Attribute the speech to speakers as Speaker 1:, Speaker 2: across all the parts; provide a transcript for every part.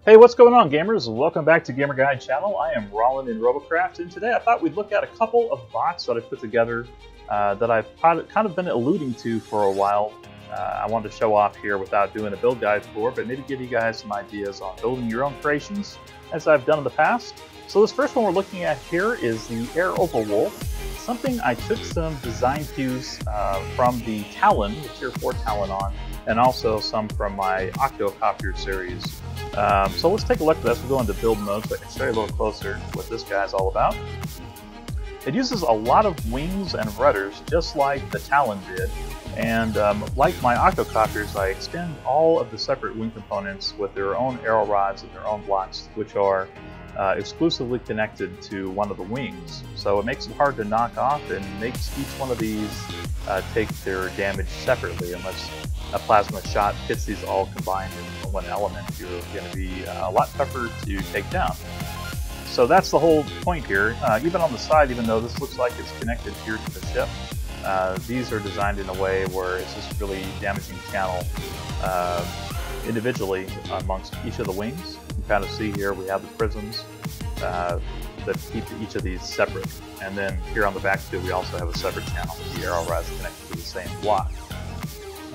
Speaker 1: Hey, what's going on, gamers? Welcome back to Gamer Guide Channel. I am Rollin in Robocraft, and today I thought we'd look at a couple of bots that I put together that I've kind of been alluding to for a while. I wanted to show off here without doing a build guide for, but maybe give you guys some ideas on building your own creations, as I've done in the past. So this first one we're looking at here is the Airoverwolf, something I took some design cues from the Talon, the Tier 4 Talon on, and also some from my Octo-Copter series. So let's take a look at this. We'll go into build mode so I can show you a little closer what this guy's all about. It uses a lot of wings and rudders, just like the Talon did. And like my Octocopters, I extend all of the separate wing components with their own arrow rods and their own blocks, which are exclusively connected to one of the wings. So it makes it hard to knock off and makes each one of these take their damage separately. Unless a plasma shot hits these all combined in one element, you're going to be a lot tougher to take down. So that's the whole point here. Even on the side, even though this looks like it's connected here to the ship, these are designed in a way where it's just really damaging the channel individually amongst each of the wings. You can kind of see here we have the prisms that keep each of these separate. And then here on the back too, we also have a separate channel with the arrow rods connected to the same block.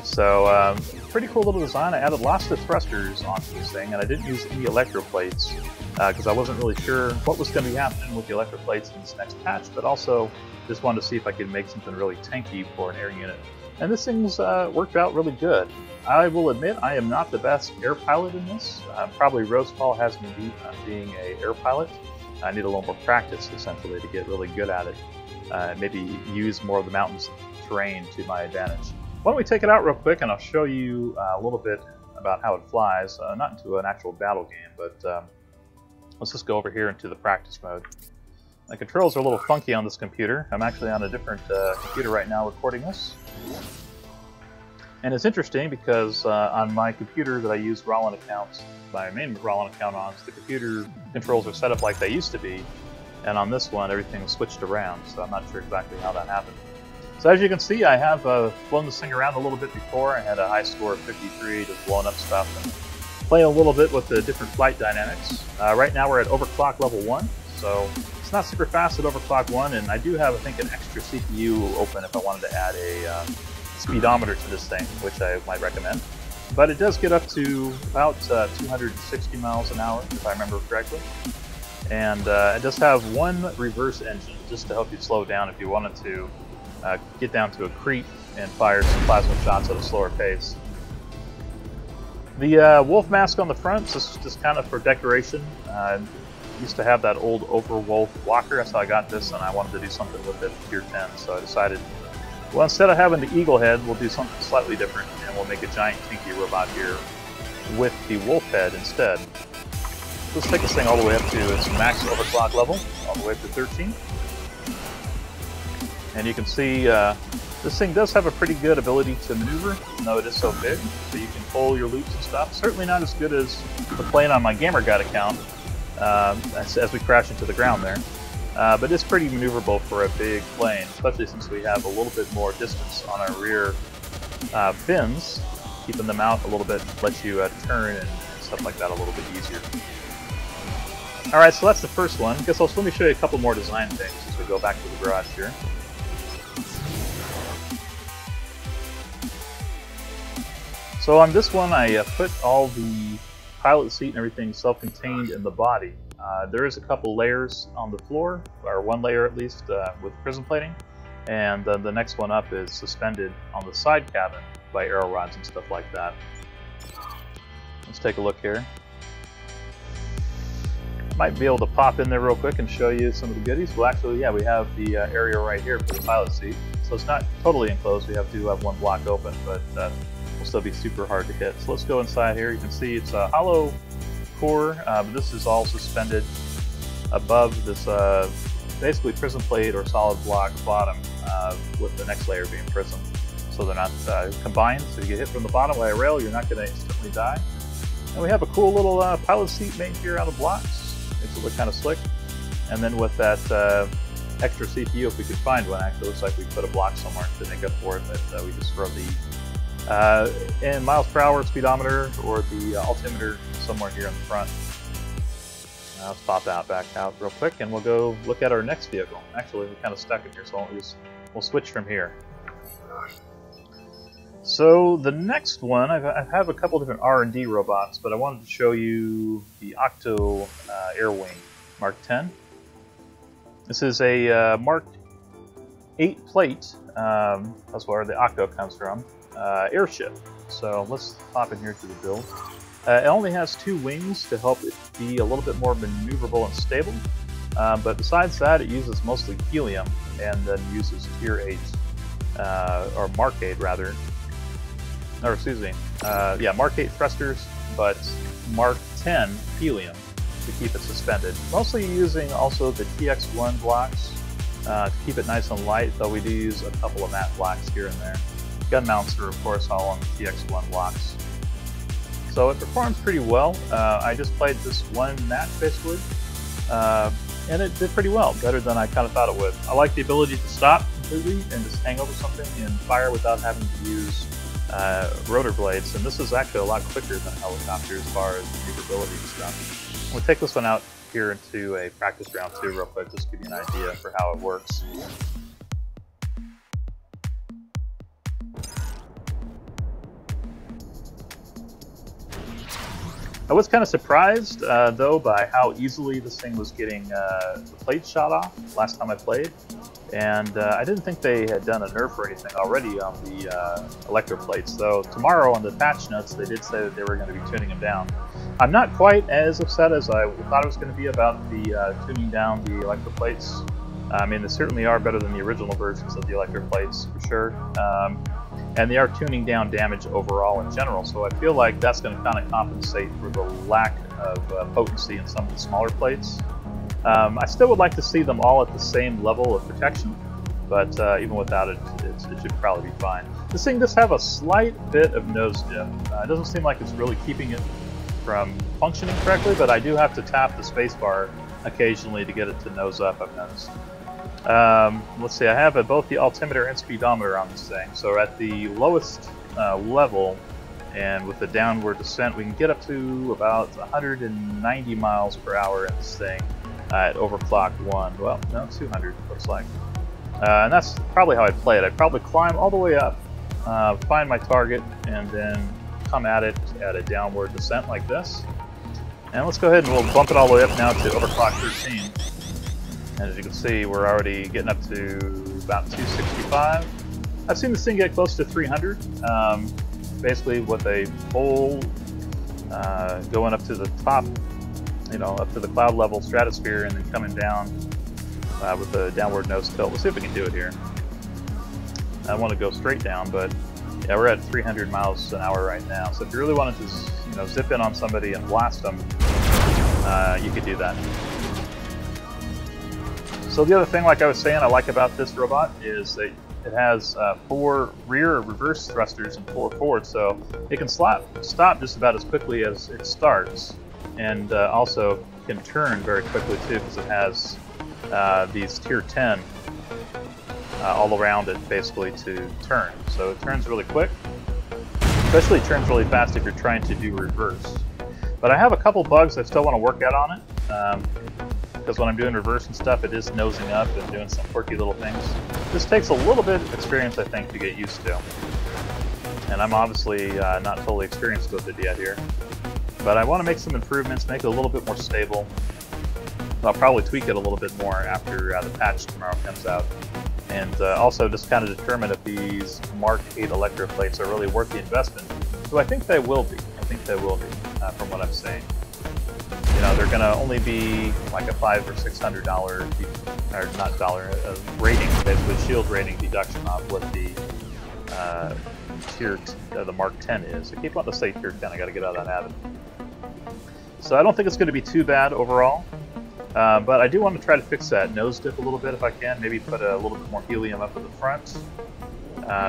Speaker 1: So pretty cool little design. I added lots of thrusters onto this thing, and I didn't use any electroplates because I wasn't really sure what was going to be happening with the electroplates in this next patch, but also just wanted to see if I could make something really tanky for an air unit. And this thing's worked out really good. I will admit I am not the best air pilot in this. Probably Rosefall has me beat on being an air pilot. I need a little more practice, essentially, to get really good at it. Maybe use more of the mountains terrain to my advantage. Why don't we take it out real quick and I'll show you a little bit about how it flies. Not into an actual battle game, but let's just go over here into the practice mode. The controls are a little funky on this computer. I'm actually on a different computer right now recording this. And it's interesting because on my computer that I use Rollin accounts, my main Rollin account on, the computer controls are set up like they used to be. And on this one, everything was switched around, so I'm not sure exactly how that happened. So as you can see, I have blown this thing around a little bit before. I had a high score of 53, just blowing up stuff and playing a little bit with the different flight dynamics. Right now we're at overclock level 1, so it's not super fast at overclock 1, and I do have, I think, an extra CPU open if I wanted to add a speedometer to this thing, which I might recommend. But it does get up to about 260 miles an hour, if I remember correctly. And it does have one reverse engine, just to help you slow down if you wanted to get down to a creep and fire some plasma shots at a slower pace. The wolf mask on the front, this is just kind of for decoration. Used to have that old Overwolf walker, that's how I got this, and I wanted to do something with it Tier 10, so I decided, well, instead of having the eagle head, we'll do something slightly different, and we'll make a giant tinky robot here with the wolf head instead. Let's take this thing all the way up to its max overclock level, all the way up to 13. And you can see this thing does have a pretty good ability to maneuver, even though it is so big. So you can pull your loops and stuff. Certainly not as good as the plane on my Gamer Guide account as we crash into the ground there. But it's pretty maneuverable for a big plane, especially since we have a little bit more distance on our rear fins. Keeping them out a little bit lets you turn and stuff like that a little bit easier. Alright, so that's the first one. I guess let me show you a couple more design things as we go back to the garage here. So on this one, I put all the pilot seat and everything self-contained in the body. There is a couple layers on the floor, or one layer at least, with prism plating, and then the next one up is suspended on the side cabin by arrow rods and stuff like that. Let's take a look here. Might be able to pop in there real quick and show you some of the goodies. Well, actually, yeah, we have the area right here for the pilot seat, so it's not totally enclosed. We do have one block open, but will still be super hard to hit. So let's go inside here. You can see it's a hollow core, but this is all suspended above this basically prism plate or solid block bottom with the next layer being prism. So they're not combined, so you get hit from the bottom by a rail, you're not going to instantly die. And we have a cool little pilot seat made here out of blocks. Makes it look kind of slick. And then with that extra CPU, if we could find one, actually looks like we put a block somewhere to make up for it, but we just throw the And miles per hour speedometer or the altimeter somewhere here in the front. Let's pop that back out real quick, and we'll go look at our next vehicle. Actually, we're kind of stuck in here, so we'll switch from here. So the next one, I have a couple different R&D robots, but I wanted to show you the Octo-Airwing Mark 10. This is a Mark 8 plate, that's where the Octo comes from, airship. So let's pop in here to the build. It only has 2 wings to help it be a little bit more maneuverable and stable, but besides that it uses mostly helium and then uses Tier 8, or Mark 8 rather, or excuse me, yeah, Mark 8 thrusters, but Mark 10 helium to keep it suspended. Mostly using also the TX1 blocks to keep it nice and light, though we do use a couple of matte blocks here and there. Gun mounts are of course all on the TX1 blocks. So it performs pretty well. I just played this one match basically, and it did pretty well, better than I kind of thought it would. I like the ability to stop completely and just hang over something and fire without having to use rotor blades, and this is actually a lot quicker than a helicopter as far as maneuverability and stuff. We'll take this one out here into a practice round too real quick, just to give you an idea for how it works. I was kind of surprised, though, by how easily this thing was getting the plates shot off last time I played. And I didn't think they had done a nerf or anything already on the electroplates, though tomorrow on the patch notes they did say that they were going to be tuning them down. I'm not quite as upset as I thought it was going to be about the tuning down the electroplates. I mean, they certainly are better than the original versions of the electroplates, for sure. And they are tuning down damage overall in general, so I feel like that's going to kind of compensate for the lack of potency in some of the smaller plates. I still would like to see them all at the same level of protection, but even without it, it should probably be fine. This thing does have a slight bit of nose dip. It doesn't seem like it's really keeping it from functioning correctly, but I do have to tap the spacebar occasionally to get it to nose up, I've noticed. Let's see, I have both the altimeter and speedometer on this thing, so at the lowest level and with the downward descent we can get up to about 190 miles per hour in this thing at overclock 1. Well, no, 200 looks like. And that's probably how I'd play it. I'd probably climb all the way up, find my target, and then come at it at a downward descent like this. And let's go ahead and we'll bump it all the way up now to overclock 13. And as you can see, we're already getting up to about 265. I've seen this thing get close to 300, basically with a full going up to the top, you know, up to the cloud level stratosphere, and then coming down with a downward nose tilt. We'll see if we can do it here. I want to go straight down, but yeah, we're at 300 miles an hour right now. So if you really wanted to, you know, zip in on somebody and blast them, you could do that. So the other thing, like I was saying, I like about this robot is that it has 4 rear or reverse thrusters and 4 forward, so it can stop just about as quickly as it starts, and also can turn very quickly too, because it has these Tier 10 all around it basically to turn. So it turns really quick, especially it turns really fast if you're trying to do reverse. But I have a couple bugs I still want to work out on it. Because when I'm doing reverse and stuff, it is nosing up and doing some quirky little things. This takes a little bit of experience, I think, to get used to. And I'm obviously not totally experienced with it yet here. But I want to make some improvements, make it a little bit more stable. I'll probably tweak it a little bit more after the patch tomorrow comes out. And also just kind of determine if these Mark 8 electroplates are really worth the investment. So I think they will be. I think they will be, from what I'm saying. You know, they're going to only be like a $500 or $600, or not dollar, rating, basically shield rating deduction off what the the Mark 10 is. I keep wanting to say Tier 10, I got to get out of that habit. So I don't think it's going to be too bad overall, but I do want to try to fix that nose dip a little bit if I can. Maybe put a little bit more helium up at the front,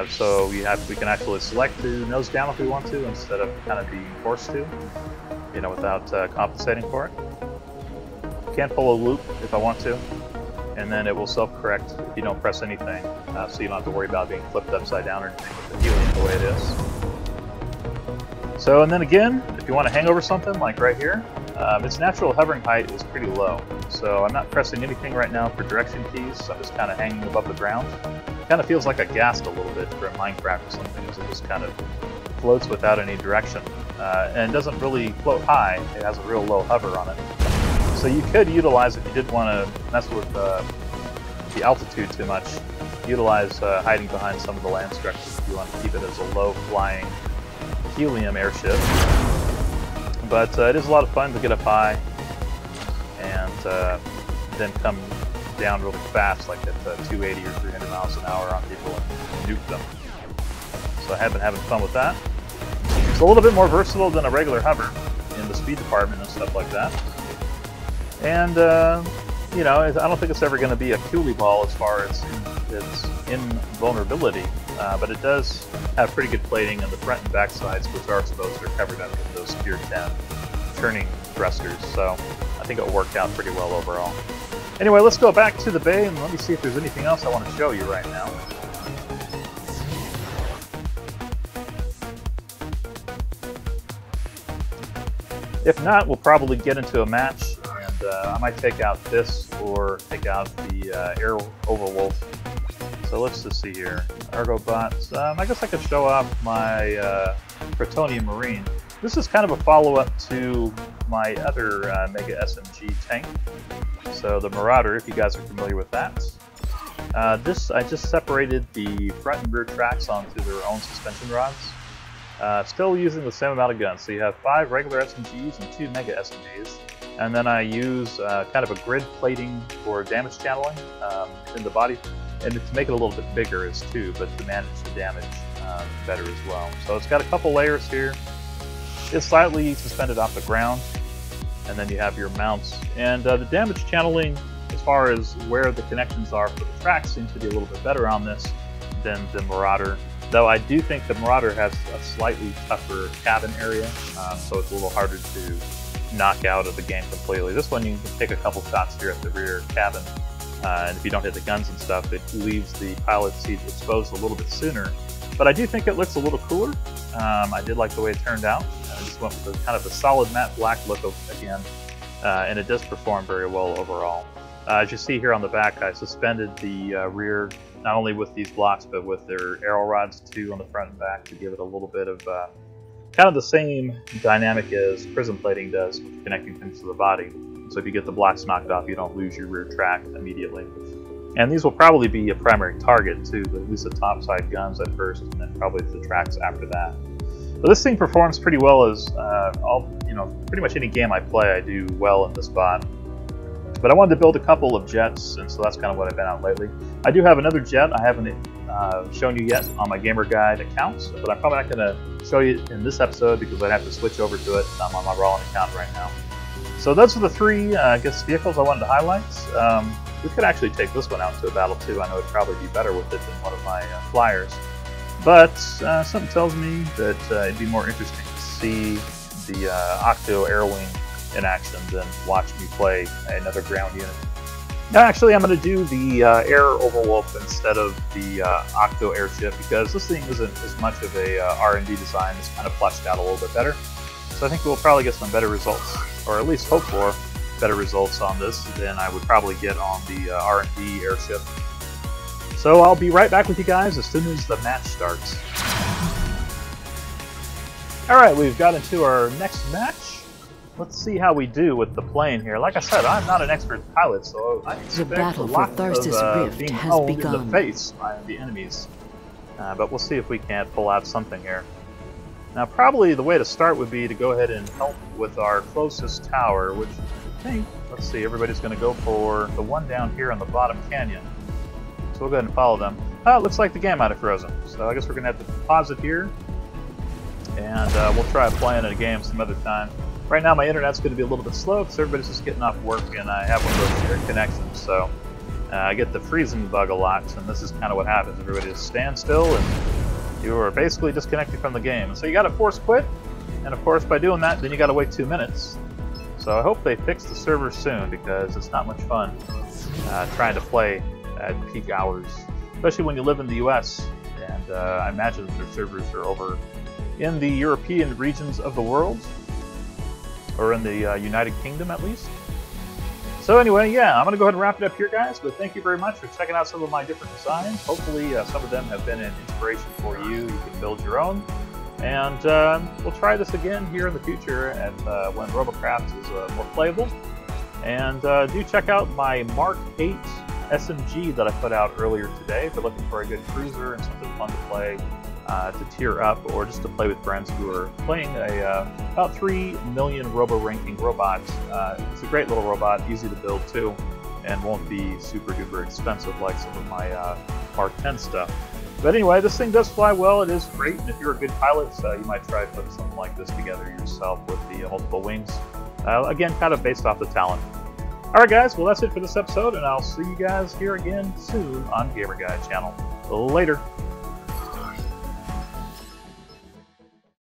Speaker 1: so we can actually select to nose down if we want to, instead of kind of being forced to. You know, without compensating for it. Can pull a loop if I want to, and then it will self-correct if you don't press anything, so you don't have to worry about being flipped upside down or anything with the helium the way it is. So, and then again, if you want to hang over something, like right here, its natural hovering height is pretty low. So I'm not pressing anything right now for direction keys, so I'm just kind of hanging above the ground. It kind of feels like a ghast a little bit for a Minecraft or something, as it just kind of floats without any direction. And it doesn't really float high, it has a real low hover on it. So you could utilize, if you did want to mess with the altitude too much, utilize hiding behind some of the land structures if you want to keep it as a low-flying helium airship. But it is a lot of fun to get up high and then come down really fast, like at 280 or 300 miles an hour on people and nuke them. So I have been having fun with that. It's a little bit more versatile than a regular hover in the speed department and stuff like that. And, you know, I don't think it's ever going to be a coolie ball as far as its invulnerability, but it does have pretty good plating, and the front and back sides, which are exposed, are covered up with those Tier 10 turning thrusters, so I think it'll work out pretty well overall. Anyway, let's go back to the bay and let me see if there's anything else I want to show you right now. If not, we'll probably get into a match, and I might take out this or take out the Airoverwolf. So let's just see here. Argobots. I guess I could show off my Protonium Marine. This is kind of a follow-up to my other Mega SMG tank. So the Marauder, if you guys are familiar with that. I just separated the front and rear tracks onto their own suspension rods. Still using the same amount of guns. So you have 5 regular SMGs and 2 Mega SMGs. And then I use kind of a grid plating for damage channeling in the body. And to make it a little bit bigger is too, but to manage the damage better as well. So it's got a couple layers here. It's slightly suspended off the ground, and then you have your mounts. And the damage channeling, as far as where the connections are for the tracks, seems to be a little bit better on this than the Marauder. Though I do think the Marauder has a slightly tougher cabin area, so it's a little harder to knock out of the game completely. This one you can take a couple shots here at the rear cabin. And if you don't hit the guns and stuff, it leaves the pilot seat exposed a little bit sooner. But I do think it looks a little cooler. I did like the way it turned out. I just went with kind of a solid matte black look again, and it does perform very well overall. As you see here on the back, I suspended the rear not only with these blocks, but with their arrow rods too on the front and back to give it a little bit of kind of the same dynamic as prism plating does, connecting things to the body. So if you get the blocks knocked off, you don't lose your rear track immediately. And these will probably be a primary target too, at least the top side guns at first, and then probably the tracks after that. But this thing performs pretty well as pretty much any game I play, I do well in this bot. But I wanted to build a couple of jets, and so that's kind of what I've been out lately. I do have another jet I haven't shown you yet on my Gamer Guide accounts, but I'm probably not going to show you in this episode because I'd have to switch over to it. I'm on my Rollin account right now. So those are the 3, I guess, vehicles I wanted to highlight. We could actually take this one out into a battle too. I know it'd probably be better with it than one of my flyers. But something tells me that it'd be more interesting to see the Octo-Airwing in action than watch me play another ground unit. Now, actually, I'm going to do the Airoverwolf instead of the Octo airship because this thing isn't as much of a R&D design. It's kind of fleshed out a little bit better. So I think we'll probably get some better results, or at least hope for better results on this than I would probably get on the R&D airship. So I'll be right back with you guys as soon as the match starts. Alright, we've got into our next match. Let's see how we do with the plane here. Like I said, I'm not an expert pilot, so I expect a lot of being held in the face by the enemies. But we'll see if we can't pull out something here. Now, probably the way to start would be to go ahead and help with our closest tower, which I think, let's see, everybody's going to go for the one down here on the bottom canyon. So we'll go ahead and follow them. Oh, it looks like the game might have frozen. So I guess we're going to have to pause it here. And we'll try playing a game some other time. Right now my internet's going to be a little bit slow because everybody's just getting off work and I have one of those shared connections. So I get the freezing bug a lot, and this is kind of what happens. Everybody just stands still and you are basically disconnected from the game. So you got to force quit, and of course by doing that then you got to wait 2 minutes. So I hope they fix the server soon because it's not much fun trying to play at peak hours, especially when you live in the US, and I imagine that their servers are over, in the European regions of the world, or in the United Kingdom at least. So anyway, yeah, I'm going to go ahead and wrap it up here, guys, but thank you very much for checking out some of my different designs. Hopefully some of them have been an inspiration for you. You can build your own. And we'll try this again here in the future at, when Robocraft is more playable. And do check out my Mark 8 SMG that I put out earlier today if you're looking for a good cruiser and something fun to play, to tier up, or just to play with friends who are playing about 3 million robo-ranking robots. It's a great little robot, easy to build too, and won't be super duper expensive like some of my Mark 10 stuff. But anyway, this thing does fly well, it is great, and if you're a good pilot, you might try putting something like this together yourself with the multiple wings. Again, kind of based off the talent. Alright guys, well that's it for this episode, and I'll see you guys here again soon on Gamer Guide channel. Later!